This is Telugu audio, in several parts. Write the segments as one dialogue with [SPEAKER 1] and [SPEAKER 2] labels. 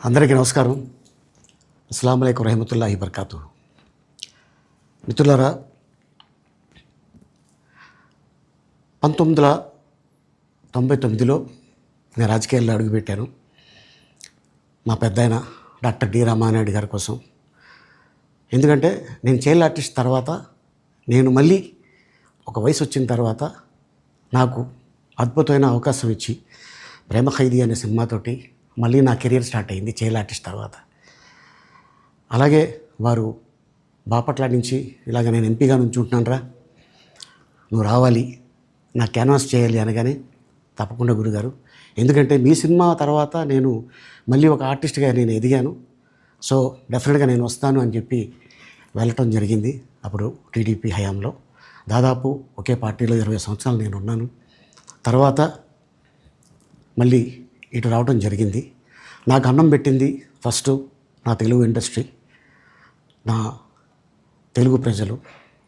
[SPEAKER 1] అందరికీ నమస్కారం. అస్సలాము అలైకుం రహమతుల్లాహి బర్కాతు. మిత్రులారా, 1999లో నేను రాజకీయాల్లో అడుగుపెట్టాను. మా పెద్దాయన డాక్టర్ డి రామానాయుడు గారి కోసం. ఎందుకంటే నేను చైల్డ్ ఆర్టిస్ట్ తర్వాత నేను మళ్ళీ ఒక వయసు వచ్చిన తర్వాత నాకు అద్భుతమైన అవకాశం ఇచ్చి ప్రేమ ఖైదీ అనే సినిమాతోటి మళ్ళీ నా కెరీర్ స్టార్ట్ అయింది చైల్డ్ ఆర్టిస్ట్ తర్వాత. అలాగే వారు బాపట్ల నుంచి ఇలాగ నేను ఎంపీగా నుంచుంటున్నాను రా, నువ్వు రావాలి, నా క్యాన్వాస్ చేయాలి అనగానే తప్పకుండా గురుగారు, ఎందుకంటే మీ సినిమా తర్వాత నేను మళ్ళీ ఒక ఆర్టిస్ట్గా నేను ఎదిగాను, సో డెఫినెట్గా నేను వస్తాను అని చెప్పి వెళ్ళటం జరిగింది. అప్పుడు టీడీపీ హయాంలో దాదాపు ఒకే పార్టీలో 20 సంవత్సరాలు నేను ఉన్నాను. తర్వాత మళ్ళీ ఇటు రావడం జరిగింది. నాకు అన్నం పెట్టింది ఫస్ట్ నా తెలుగు ఇండస్ట్రీ, నా తెలుగు ప్రజలు,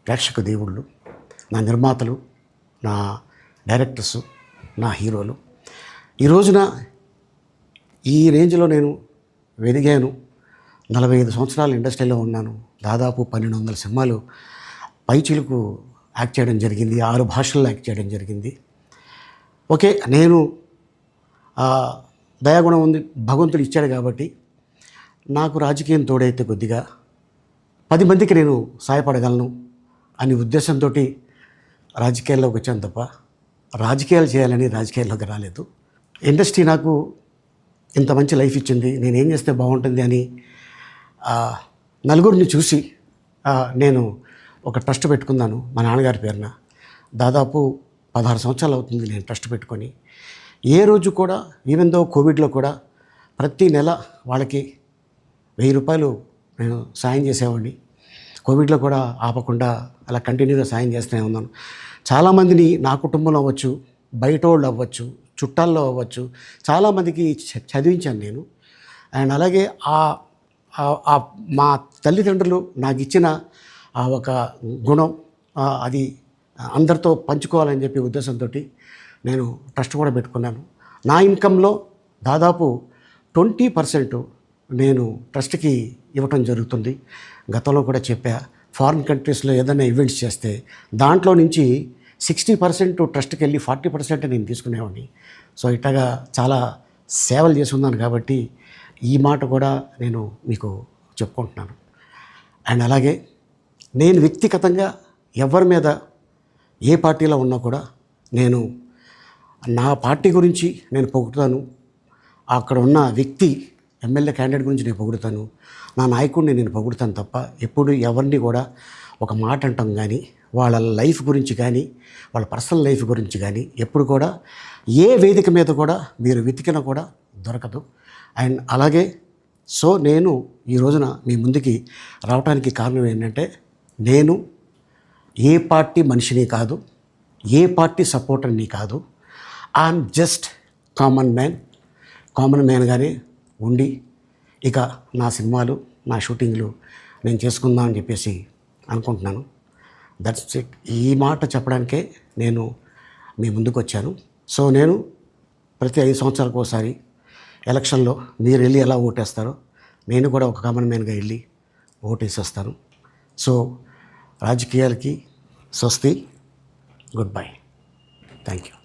[SPEAKER 1] ప్రేక్షక దేవుళ్ళు, నా నిర్మాతలు, నా డైరెక్టర్సు, నా హీరోలు. ఈ రోజున ఈ రేంజ్లో నేను ఎదిగాను. 45 సంవత్సరాలు ఇండస్ట్రీలో ఉన్నాను. దాదాపు 1200 సినిమాలు పైచిలుకు యాక్ట్ చేయడం జరిగింది. 6 భాషల్లో యాక్ట్ చేయడం జరిగింది. ఓకే, నేను దయాగుణం ఉంది, భగవంతుడు ఇచ్చాడు కాబట్టి నాకు రాజకీయం తోడైతే కొద్దిగా 10 మందికి నేను సహాయపడగలను అనే ఉద్దేశంతో రాజకీయాల్లోకి వచ్చాను తప్ప రాజకీయాలు చేయాలని రాజకీయాల్లోకి రాలేదు. ఇండస్ట్రీ నాకు ఇంత మంచి లైఫ్ ఇచ్చింది, నేనేం చేస్తే బాగుంటుంది అని నలుగురిని చూసి నేను ఒక ట్రస్ట్ పెట్టుకున్నాను మా నాన్నగారి పేరున. దాదాపు 16 సంవత్సరాలు అవుతుంది నేను ట్రస్ట్ పెట్టుకొని. ఏ రోజు కూడా, ఈవెన్ దో కోవిడ్లో కూడా ప్రతి నెల వాళ్ళకి 1000 రూపాయలు నేను సాయం చేసేవాడిని. కోవిడ్లో కూడా ఆపకుండా అలా కంటిన్యూగా సాయం చేస్తూనే ఉన్నాను. చాలామందిని నా కుటుంబంలో అవ్వచ్చు, బయట వాళ్ళు అవ్వచ్చు, చుట్టాల్లో అవ్వచ్చు, చాలామందికి చదివించాను నేను. అండ్ అలాగే మా తల్లిదండ్రులు నాకు ఇచ్చిన ఒక గుణం అది అందరితో పంచుకోవాలని చెప్పి ఉద్దేశంతో నేను ట్రస్ట్ కూడా పెట్టుకున్నాను. నా ఇన్కంలో దాదాపు 20% నేను ట్రస్ట్కి ఇవ్వటం జరుగుతుంది. గతంలో కూడా చెప్పా, ఫారిన్ కంట్రీస్లో ఏదైనా ఈవెంట్స్ చేస్తే దాంట్లో నుంచి 60% ట్రస్ట్కి వెళ్ళి 40% నేను తీసుకునేవాడిని. సో ఇట్లాగా చాలా సేవలు చేసి ఉన్నాను కాబట్టి ఈ మాట కూడా నేను మీకు చెప్పుకుంటున్నాను. అండ్ అలాగే నేను వ్యక్తిగతంగా ఎవరి మీద ఏ పార్టీలో ఉన్నా కూడా నేను నా పార్టీ గురించి నేను పొగుడుతాను, అక్కడ ఉన్న వ్యక్తి ఎమ్మెల్యే క్యాండిడేట్ గురించి నేను పొగుడుతాను, నా నాయకుడిని నేను పొగుడుతాను తప్ప ఎప్పుడు ఎవరిని కూడా ఒక మాట అంటాం కానీ వాళ్ళ లైఫ్ గురించి కానీ వాళ్ళ పర్సనల్ లైఫ్ గురించి కానీ ఎప్పుడు కూడా ఏ వేదిక మీద కూడా మీరు వెతికినా కూడా దొరకదు. అండ్ అలాగే సో నేను ఈ రోజున మీ ముందుకి రావడానికి కారణం ఏంటంటే, నేను ఏ పార్టీ మనిషిని కాదు, ఏ పార్టీ సపోర్టర్ని కాదు, ఐఎమ్ జస్ట్ కామన్ మ్యాన్గానే ఉండి ఇక నా సినిమాలు, నా షూటింగ్లు నేను చేసుకుందాం అని చెప్పేసి అనుకుంటున్నాను. That's it. ఈ మాట చెప్పడానికే నేను మీ ముందుకు వచ్చాను. సో నేను ప్రతి 5 సంవత్సరాలకు ఒకసారి ఎలక్షన్లో మీరు వెళ్ళి ఎలా ఓటేస్తారో నేను కూడా ఒక కామన్ మ్యాన్గా వెళ్ళి ఓటేసి వస్తాను. సో రాజకీయాలకి స్వస్తి, గుడ్ బై, థ్యాంక్ యూ.